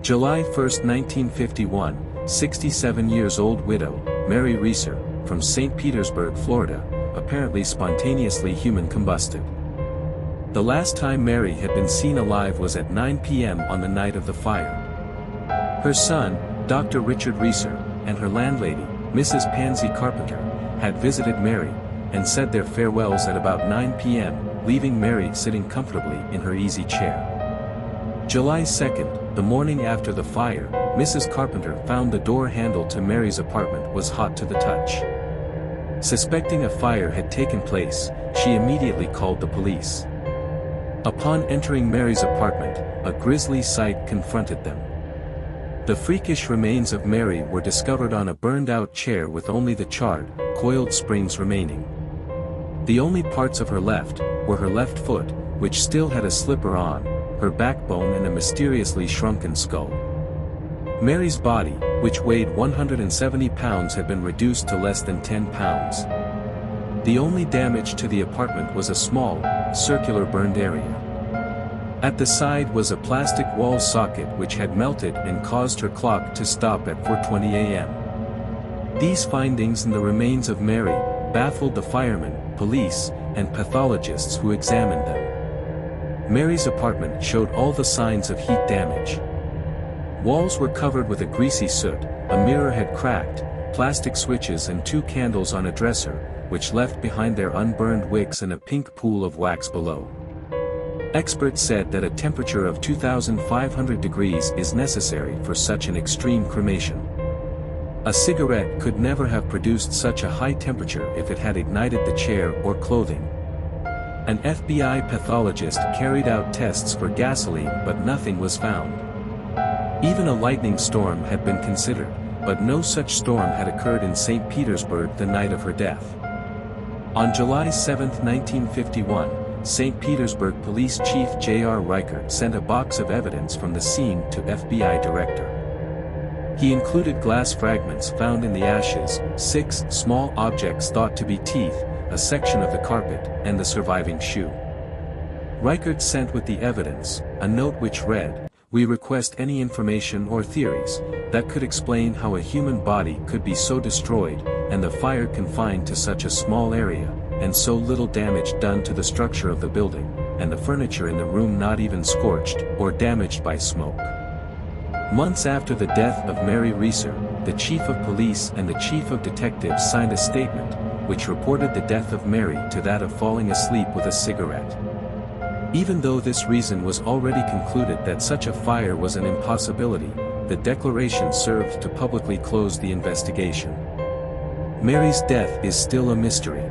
July 1, 1951, 67-years-old widow, Mary REESER, from St. Petersburg, Florida, apparently spontaneously human combusted. The last time Mary had been seen alive was at 9 p.m. on the night of the fire. Her son, Dr. Richard REESER, and her landlady, Mrs. Pansy Carpenter, had visited Mary, and said their farewells at about 9 p.m., leaving Mary sitting comfortably in her easy chair. July 2nd, the morning after the fire, Mrs. Carpenter found the door handle to Mary's apartment was hot to the touch. Suspecting a fire had taken place, she immediately called the police. Upon entering Mary's apartment, a grisly sight confronted them. The freakish remains of Mary were discovered on a burned-out chair with only the charred, coiled springs remaining. The only parts of her left were her left foot, which still had a slipper on, her backbone and a mysteriously shrunken skull. Mary's body, which weighed 170 pounds, had been reduced to less than 10 pounds. The only damage to the apartment was a small, circular burned area. At the side was a plastic wall socket which had melted and caused her clock to stop at 4:20 a.m. These findings and the remains of Mary baffled the firemen, police, and pathologists who examined them. Mary's apartment showed all the signs of heat damage. Walls were covered with a greasy soot, a mirror had cracked, plastic switches and 2 candles on a dresser, which left behind their unburned wicks and a pink pool of wax below. Experts said that a temperature of 2,500 degrees is necessary for such an extreme cremation. A cigarette could never have produced such a high temperature if it had ignited the chair or clothing. An FBI pathologist carried out tests for gasoline, but nothing was found. Even a lightning storm had been considered, but no such storm had occurred in St. Petersburg the night of her death. On July 7, 1951, St. Petersburg Police Chief J.R. Reichert sent a box of evidence from the scene to FBI Director. He included glass fragments found in the ashes, 6 small objects thought to be teeth, a section of the carpet, and the surviving shoe. Reichert sent with the evidence a note which read, "We request any information or theories that could explain how a human body could be so destroyed, and the fire confined to such a small area, and so little damage done to the structure of the building, and the furniture in the room not even scorched or damaged by smoke." Months after the death of Mary REESER, the Chief of Police and the Chief of Detectives signed a statement, which reported the death of Mary to that of falling asleep with a cigarette. Even though this reason was already concluded that such a fire was an impossibility, the declaration served to publicly close the investigation. Mary's death is still a mystery.